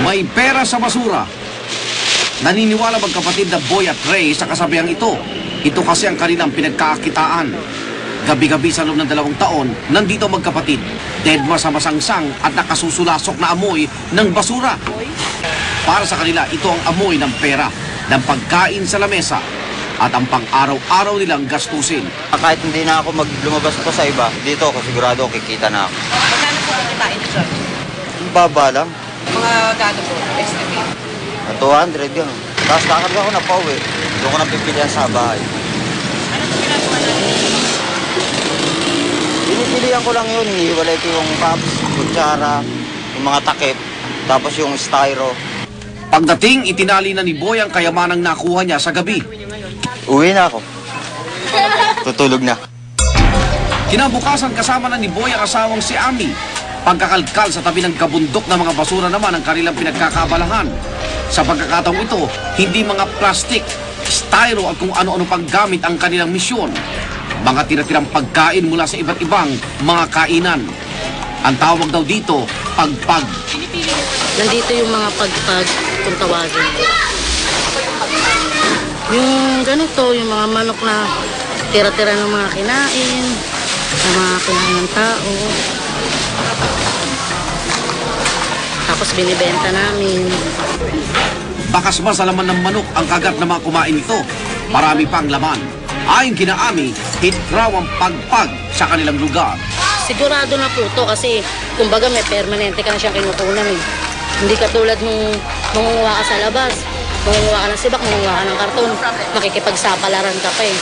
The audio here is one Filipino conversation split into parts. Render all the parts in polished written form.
May pera sa basura. Naniniwala magkapatid na Boy at Ray sa kasabihang ito. Ito kasi ang kanilang pinagkakakitaan. Gabi-gabi sa loob ng 2 taon, nandito magkapatid. Deadma sa masangsang at nakasusulasok na amoy ng basura. Para sa kanila, ito ang amoy ng pera, ng pagkain sa lamesa, at ang pang-araw-araw nilang gastusin. Kahit hindi na ako lumabas pa sa iba, dito ako sigurado kikita na ako. Magkano po kikitain niyo, sir? Baba lang. Mga gano po, estimate? 200 yun. Tapos kakarga ko na pauwi. Doon ko na pipilihan sa bahay. Ano po ginagawa natin? Pinipilihan ko lang yun. Hinihiwalay ko yung cups, kutsara, yung mga takip, tapos yung styro. Pagdating, itinali na ni Boy ang kayamanang nakuha niya sa gabi. Uwi na ako. Tutulog na. Kinabukasan kasama na ni Boy ang asawang si Ami. Pagkakalkal sa tabi ng kabundok na mga basura naman ang kanilang pinagkakabalahan. Sa pagkakataong ito, hindi mga plastic, styro at kung ano-ano pang gamit ang kanilang misyon. Mga tinatirang pagkain mula sa iba't ibang mga kainan. Ang tawag daw dito, pagpag. Nandito yung mga pagpag kung tawagin. Yung ganito, yung mga manok na tira-tira ng mga kinain, ng mga kinain ng tao. Tapos binibenta namin. Bakas ba sa laman ng manok ang kagat na mga kumain nito? Marami pang laman. Ayon kina Ami, hit raw ang pagpag sa kanilang lugar. Sigurado na po to kasi kumbaga may permanente ka na siyang kinukunan eh. Hindi katulad nung mangunguha ka sa labas, mangunguha ka ng sibak, mangunguha ka ng karton, makikipagsapalaran ka pa eh.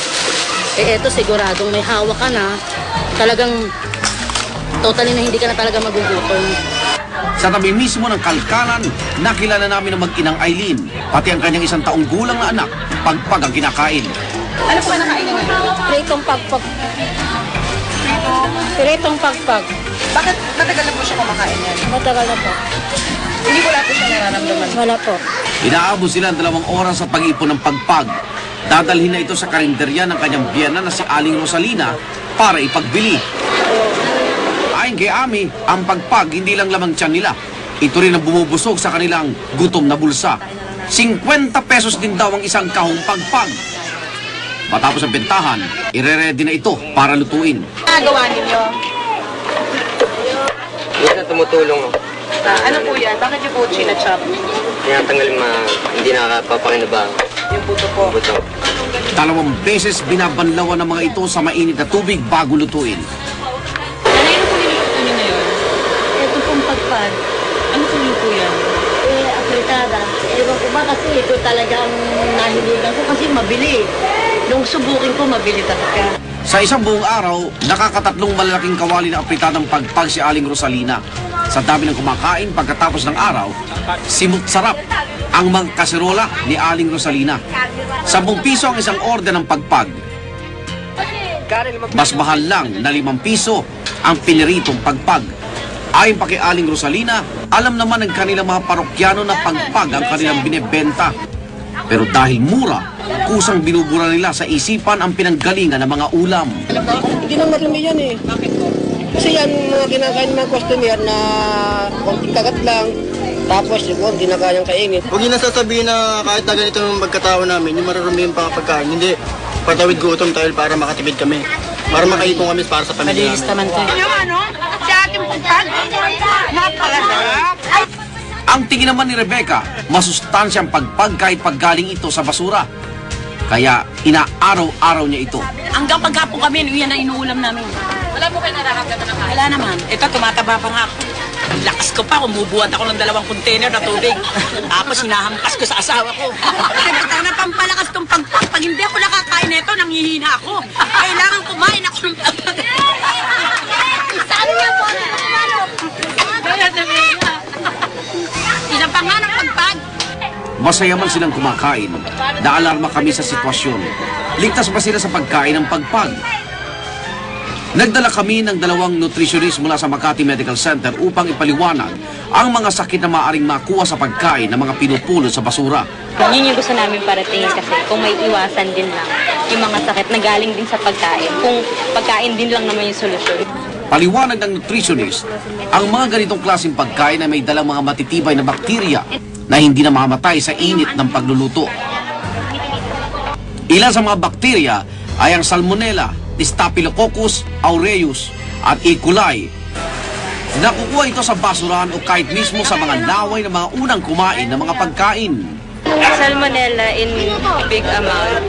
Eh eto siguradong may hawak ka na, talagang totally na hindi ka na talaga magugutom. Sa tabi mismo ng kalkalan, nakilala namin ang mag-inang Eileen, pati ang kanyang 1 taong gulang na anak, pagpag ang kinakain. Ano po ang nakain niyo? Pritong pagpag. Pritong pagpag. Bakit matagal na po siya kumakain yan? Matagal na po. Hindi wala po siya nararamdaman. Wala po. Inaabot sila ang 2 oras sa pag-ipon ng pagpag. Dadalhin na ito sa karinderya ng kanyang biyana na si Aling Rosalina para ipagbili. Ayon kay Ami, ang pagpag hindi lang lamang tiyan nila. Ito rin ang bumubusog sa kanilang gutom na bulsa. 50 pesos din daw ang isang kahong pagpag. Matapos ang bentahan, ire-ready na ito para lutuin. Nagawa ninyo? Yan na tumutulong. Ano po yan? Bakit yung po chinachop? Tinatanggal hindi nakakapakinabang. Yung buto po. 2 beses binabanlawan ng mga ito sa mainit na tubig bago lutuin. Ano po niluluto niyo na yun? Ito pong pagpag. Ano po po yan? Apritada. Ewan ko ba kasi ito talagang nahiligan ko kasi mabili. Nung subukin ko, mabili talaga. Sa isang buong araw, nakakatatlong malalaking kawali na apritadang pagpag si Aling Rosalina. Sa dami ng kumakain pagkatapos ng araw, simut sarap ang mga kaserola ni Aling Rosalina. 10 piso ang isang order ng pagpag. Mas mahal lang na 5 piso ang piniritong pagpag. Ayon pa kay Aling Rosalina, alam naman ng kanilang mga parokyano na pagpag ang kanilang binebenta. Pero dahil mura, kusang binubura nila sa isipan ang pinanggalingan ng mga ulam. Hindi na marumi yan eh. Bakit po? Kasi yan mga kinakain ng mga customer na konting kagat lang. Tapos siguro hindi na kayang kainin. Huwag niyo na sasabihin na kahit na ganito yung magkatao namin, yung marurumi yung pagkain. Hindi, patawid gutom tayo para makatipid kami. Para makaipon kami para sa pamilya Malinis namin. naman to. Yung ano? Sa ating pagpag? Napakasarap! Ang tingin naman ni Rebecca, masustansyang pagpag kahit paggaling ito sa basura. Kaya inaaraw-araw niya ito. Hanggang pagka po kami, yan ang inuulam namin. Wala po kayo nararamdaman ng kain? Wala naman. Ito, tumataba pa nga ako. Ang lakas ko pa, kumubuhat ako ng 2 container na tubig. Tapos hinahampas ko sa asawa ko. Kasi basta na pampalakas tong pagpag. Pag hindi ako nakakain nito, nanghihina ako. Kailangan kumain ako ng pagpag. Saan niya po? Ilang pa nga ng pagpag. Masaya man silang kumakain. Naalarma kami sa sitwasyon. Ligtas ba sila sa pagkain ng pagpag? Nagdala kami ng 2 nutritionist mula sa Makati Medical Center upang ipaliwanag ang mga sakit na maaaring makuha sa pagkain ng mga pinupulot sa basura. Yun yung gusto namin paratingin kasi kung may iwasan din lang yung mga sakit na galing din sa pagkain. Kung pagkain din lang naman yung solusyon. Paliwanag ng nutritionist, ang mga ganitong klaseng pagkain ay may dalang mga matitibay na bakterya na hindi na mamamatay sa init ng pagluluto. Ilan sa mga bakterya ay ang Salmonella, Staphylococcus aureus at E. coli. Nakukuha ito sa basurahan o kahit mismo sa mga laway ng mga unang kumain ng mga pagkain. Salmonella in big amount.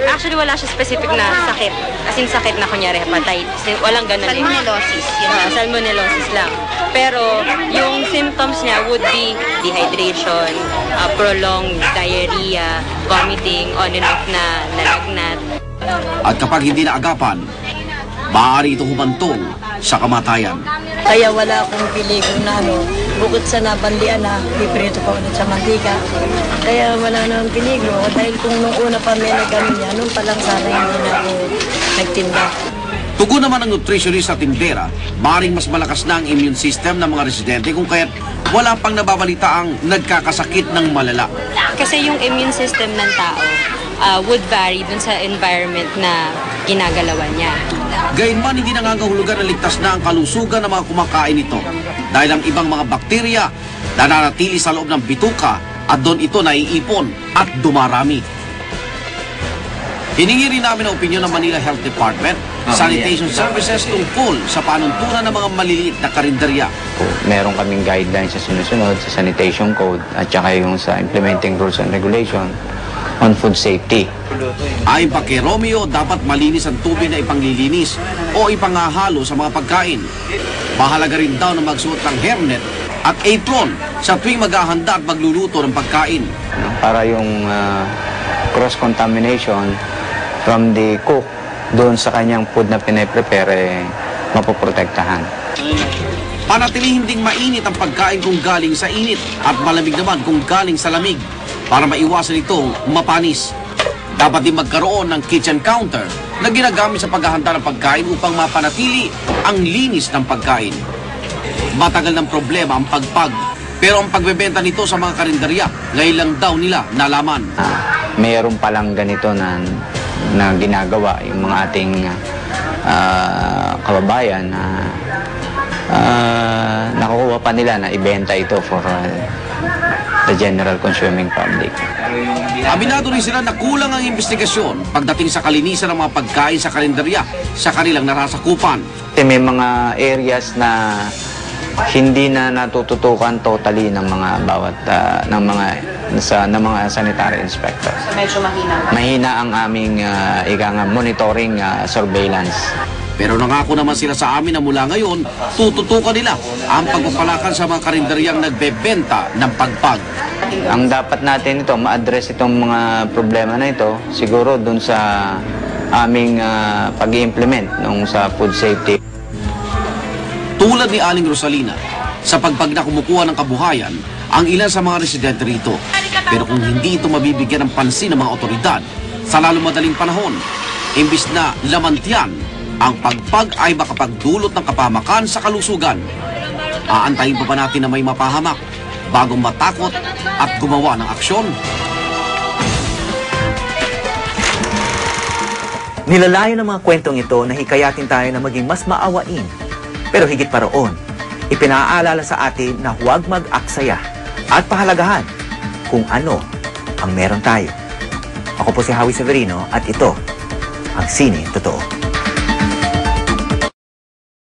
Actually, wala siya specific na sakit. As in sakit na kunyari hepatitis. Walang ganun. Salmonellosis, yun. Salmonellosis lang. Pero yung symptoms niya would be dehydration, prolonged diarrhea, vomiting, on and off na nalagnat. At kapag hindi naagapan, maaari itong humantong sa kamatayan. Kaya wala akong peligro na bukod sa nabandian na piprito pa ulit sa mantika. Kaya wala namang peligro dahil kung nung una pa may nagano niya, nung palang sana hindi na ako nagtinda. Tugon naman ng nutritionist sa tindera, maaaring mas malakas na ang immune system ng mga residente kung kaya't wala pang nababalita ang nagkakasakit ng malala. Kasi yung immune system ng tao would vary dun sa environment na ginagalawan niya. Gayunman, hindi nangangahulugan na ligtas na ang kalusugan ng mga kumakain nito dahil ang ibang mga bakterya nananatili sa loob ng bituka at doon ito naiipon at dumarami. Hiningi rin namin ang opinyon ng Manila Health Department, Sanitation Services tungkol sa panuntunan ng mga maliliit na karinderya. Meron kaming guidelines sa sinusunod sa sanitation code at saka yung sa implementing rules and regulation on food safety. Ayon pa kay Romeo, dapat malinis ang tubig na ipanglilinis o ipangahalo sa mga pagkain. Mahalaga rin daw na magsuot ng hairnet at apron sa tuwing maghahanda at magluluto ng pagkain. Para yung cross-contamination from the cook doon sa kanyang food na pinaprepare mapoprotektahan. Panatilihin ding mainit ang pagkain kung galing sa init at malamig naman kung galing sa lamig para maiwasan itong mapanis. Dapat din magkaroon ng kitchen counter na ginagamit sa paghahanda ng pagkain upang mapanatili ang linis ng pagkain. Matagal ng problema ang pagpag, pero ang pagbebenta nito sa mga karinderya, ngayon lang daw nila nalaman. Mayroon palang ganito na ginagawa yung mga ating kababayan na nakukuha pa nila na ibenta ito for the general consuming public. Aminado rin sila na kulang ang investigasyon pagdating sa kalinisan ng mga pagkain sa karinderya sa kanilang narasakupan. May mga areas na hindi na natututukan totally ng mga bawat ng mga sanitary inspectors. So medyo mahina. Mahina ang aming monitoring surveillance. Pero nangako naman sila sa amin na mula ngayon, tututukan nila ang pagpapalakan sa mga karinderyang nagbebenta ng pagpag. Ang dapat natin ito, ma-address itong mga problema na ito, siguro dun sa aming pag-i-implement sa food safety. Tulad ni Aling Rosalina, sa pagpag na kumukuha ng kabuhayan, ang ilan sa mga residente rito. Pero kung hindi ito mabibigyan ng pansin ng mga otoridad, sa lalo madaling panahon, imbis na lamantian, ang pagpag ay makapagdulot ng kapahamakan sa kalusugan. Aantayin pa ba natin na may mapahamak bago matakot at gumawa ng aksyon? Nilalayo ng mga kwentong ito na hikayatin tayo na maging mas maawain. Pero higit pa roon, ipinaalala sa atin na huwag mag-aksaya at pahalagahan kung ano ang meron tayo. Ako po si Howie Severino at ito ang Sine Totoo.